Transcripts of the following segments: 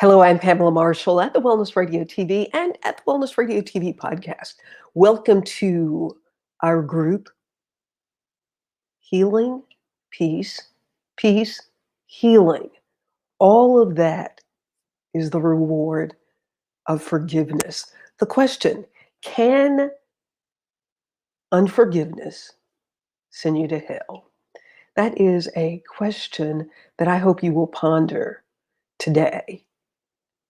Hello, I'm Pamela Marshall at the Wellness Radio TV and at the Wellness Radio TV podcast. Welcome to our group, Healing, Peace, Healing. All of that is the reward of forgiveness. The question, can unforgiveness send you to hell? That is a question that I hope you will ponder today.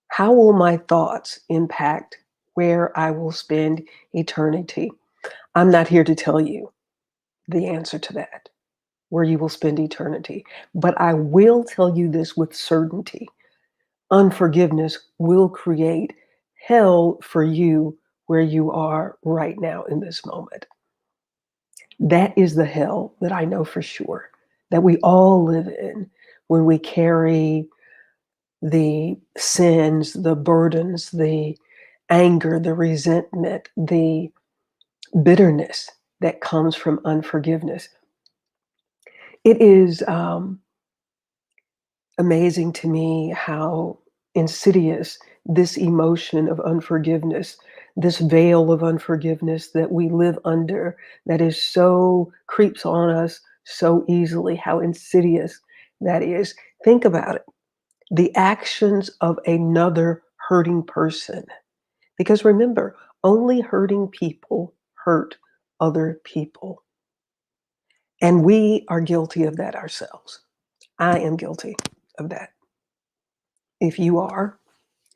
How will my thoughts impact where I will spend eternity? I'm not here to tell you the answer to that, where you will spend eternity, but I will tell you this with certainty. Unforgiveness will create hell for you where you are right now in this moment. That is the hell that I know for sure, that we all live in when we carry the sins, the burdens, the anger, the resentment, the bitterness that comes from unforgiveness. It is amazing to me how insidious this emotion of unforgiveness, this veil of unforgiveness that we live under, that is so creeps on us so easily, how insidious that is. Think about it. The actions of another hurting person. Because remember, only hurting people hurt other people. And we are guilty of that ourselves. I am guilty of that. If you are,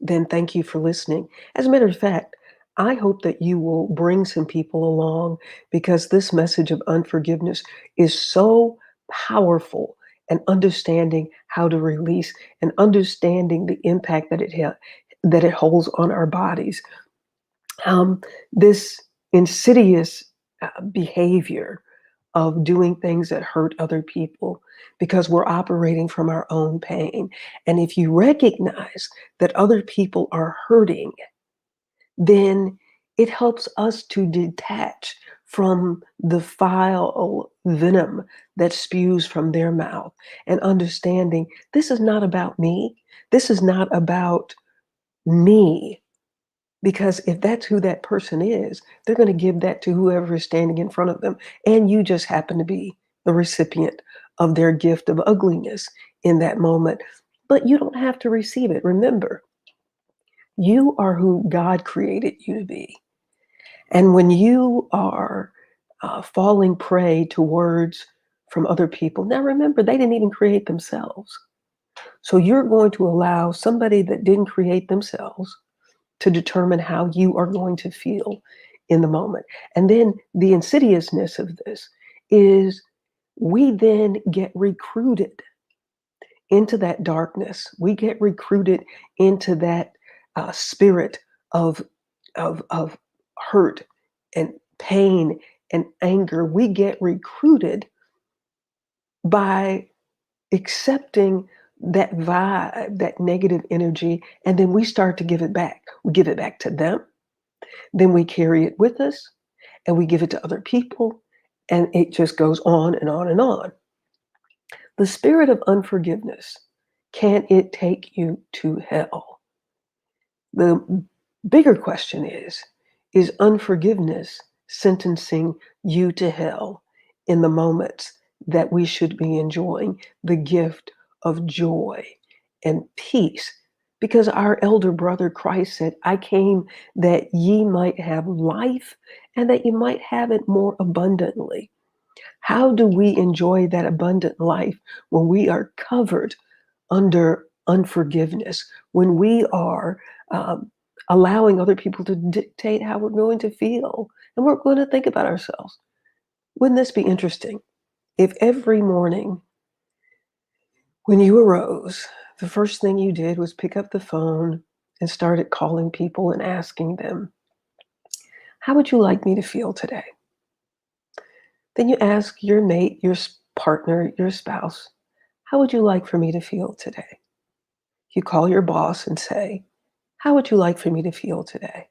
then thank you for listening. As a matter of fact, I hope that you will bring some people along because this message of unforgiveness is so powerful, and understanding how to release and understanding the impact that it holds on our bodies. This insidious behavior of doing things that hurt other people because we're operating from our own pain. And if you recognize that other people are hurting, then it helps us to detach from the foul venom that spews from their mouth and understanding this is not about me. This is not about me. Because if that's who that person is, they're going to give that to whoever is standing in front of them. And you just happen to be the recipient of their gift of ugliness in that moment. But you don't have to receive it. Remember, you are who God created you to be. And when you are falling prey to words from other people, now remember, they didn't even create themselves. So you're going to allow somebody that didn't create themselves to determine how you are going to feel in the moment. And then the insidiousness of this is we then get recruited into that darkness. We get recruited into that spirit of, of hurt and pain and anger. We get recruited by accepting that vibe, that negative energy, and then we start to give it back. We give it back to them, then we carry it with us, and we give it to other people, and it just goes on and on and on. The spirit of unforgiveness, can it take you to hell? The bigger question is unforgiveness sentencing you to hell in the moments that we should be enjoying the gift of joy and peace? Because our elder brother Christ said, I came that ye might have life and that you might have it more abundantly. How do we enjoy that abundant life when we are covered under unforgiveness, when we are allowing other people to dictate how we're going to feel and we're going to think about ourselves? Wouldn't this be interesting if every morning when you arose, the first thing you did was pick up the phone and started calling people and asking them, how would you like me to feel today? Then you ask your mate, your partner, your spouse, how would you like for me to feel today? You call your boss and say, how would you like for me to feel today?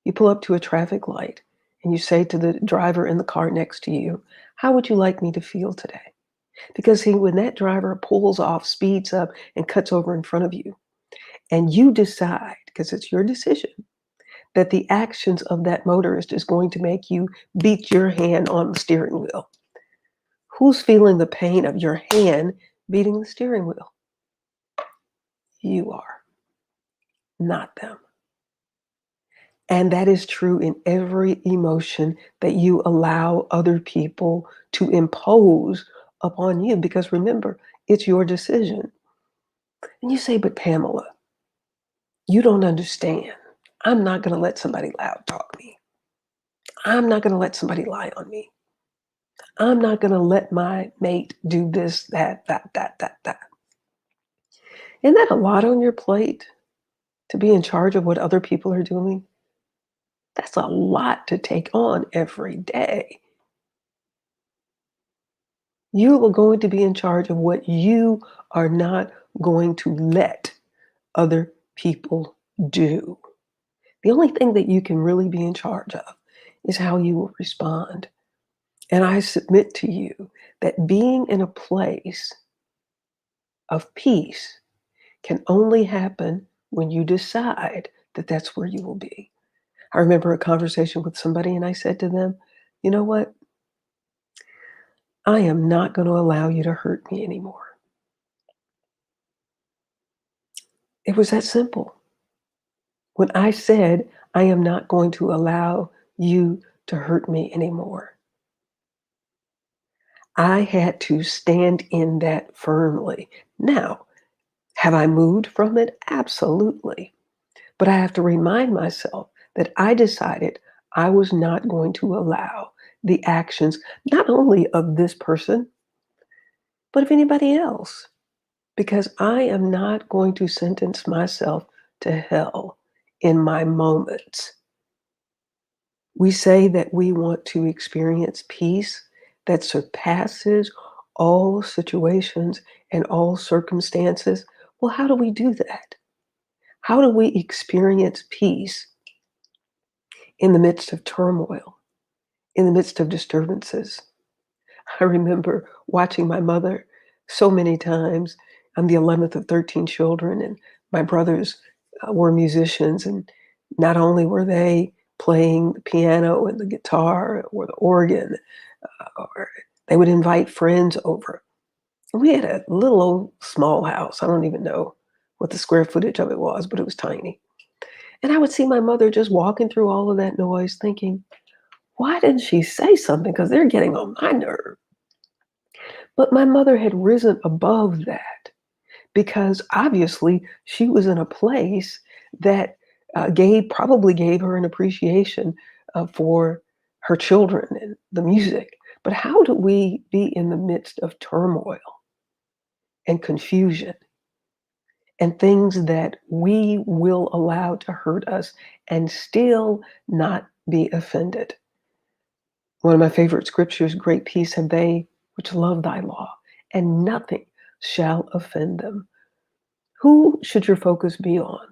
You pull up to a traffic light and you say to the driver in the car next to you, how would you like me to feel today? Because when that driver pulls off, speeds up, and cuts over in front of you, and you decide, because it's your decision, that the actions of that motorist is going to make you beat your hand on the steering wheel. Who's feeling the pain of your hand beating the steering wheel? You are, not them. And that is true in every emotion that you allow other people to impose upon you. Because remember, it's your decision. And you say, but Pamela, you don't understand. I'm not going to let somebody loud talk me. I'm not going to let somebody lie on me. I'm not going to let my mate do this, that. Isn't that a lot on your plate to be in charge of what other people are doing? That's a lot to take on every day. You are going to be in charge of what you are not going to let other people do. The only thing that you can really be in charge of is how you will respond. And I submit to you that being in a place of peace can only happen when you decide that that's where you will be. I remember a conversation with somebody, and I said to them, you know what? I am not going to allow you to hurt me anymore. It was that simple. When I said, I am not going to allow you to hurt me anymore, I had to stand in that firmly. Now, have I moved from it? Absolutely. But I have to remind myself that I decided I was not going to allow the actions, not only of this person, but of anybody else, because I am not going to sentence myself to hell in my moments. We say that we want to experience peace that surpasses all situations and all circumstances. Well, how do we do that? How do we experience peace in the midst of turmoil, in the midst of disturbances? I remember watching my mother so many times. I'm the 11th of 13 children, and my brothers were musicians. And not only were they playing the piano and the guitar or the organ, or they would invite friends over. And we had a little old small house. I don't even know what the square footage of it was, but it was tiny. And I would see my mother just walking through all of that noise thinking, why didn't she say something? Because they're getting on my nerve. But my mother had risen above that because obviously she was in a place that probably gave her an appreciation for her children and the music. But how do we be in the midst of turmoil and confusion and things that we will allow to hurt us and still not be offended? One of my favorite scriptures, great peace have they which love thy law, and nothing shall offend them. Who should your focus be on?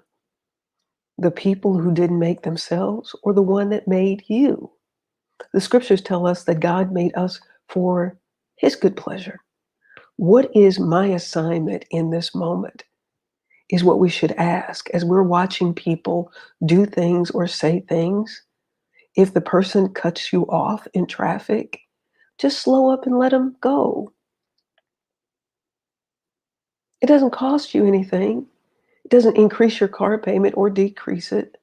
The people who didn't make themselves or the one that made you? The scriptures tell us that God made us for his good pleasure. What is my assignment in this moment? Is what we should ask as we're watching people do things or say things. If the person cuts you off in traffic, just slow up and let them go. It doesn't cost you anything. It doesn't increase your car payment or decrease it.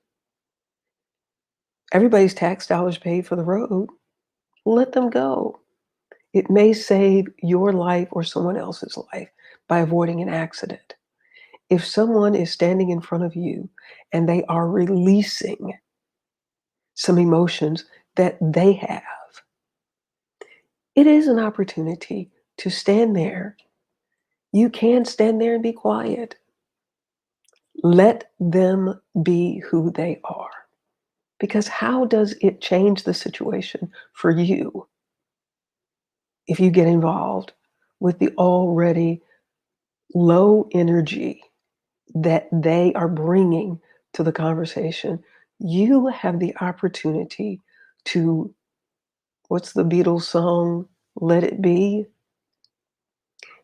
Everybody's tax dollars paid for the road. Let them go. It may save your life or someone else's life by avoiding an accident. If someone is standing in front of you and they are releasing some emotions that they have, it is an opportunity to stand there. You can stand there and be quiet. Let them be who they are. Because how does it change the situation for you if you get involved with the already low energy that they are bringing to the conversation? You have the opportunity to, what's the Beatles song, Let It Be,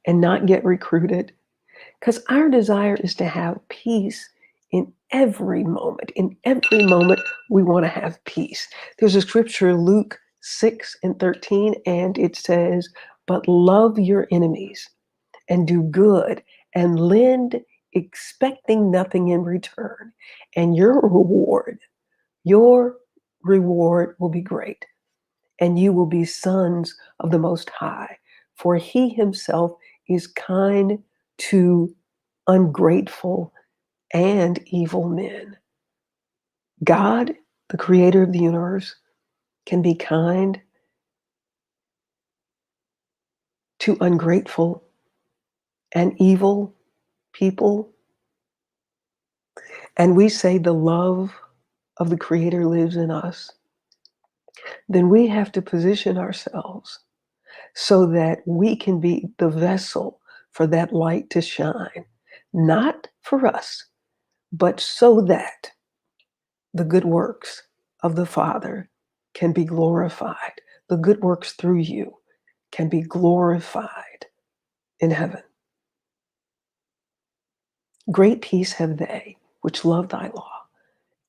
and not get recruited. Because our desire is to have peace In every moment, we want to have peace. There's a scripture, Luke 6:13, and it says, "But love your enemies and do good and lend, expecting nothing in return. And your reward will be great, and you will be sons of the Most High. For he himself is kind to ungrateful and evil men." God, the creator of the universe, can be kind to ungrateful and evil people. And we say the love of the creator lives in us. Then we have to position ourselves so that we can be the vessel for that light to shine, not for us, but so that the good works of the Father can be glorified. The good works through you can be glorified in heaven. Great peace have they which love thy law,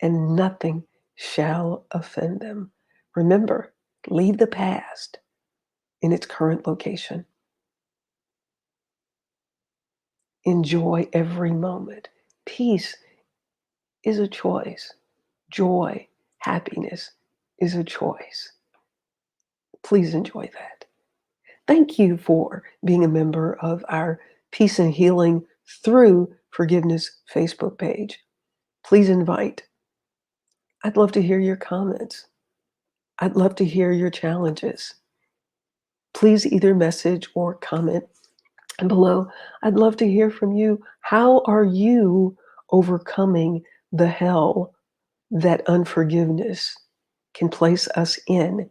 and nothing shall offend them. Remember, leave the past in its current location. Enjoy every moment. Peace is a choice. Joy, happiness is a choice. Please enjoy that. Thank you for being a member of our Peace and Healing Through Forgiveness Facebook page. Please invite. I'd love to hear your comments. I'd love to hear your challenges. Please either message or comment below. I'd love to hear from you. How are you overcoming the hell that unforgiveness can place us in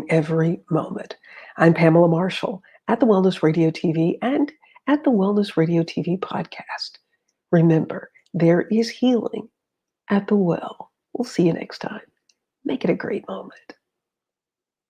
every moment? I'm Pamela Marshall at the Wellness Radio TV and at the Wellness Radio TV podcast. Remember, there is healing at the well. We'll see you next time. Make it a great moment.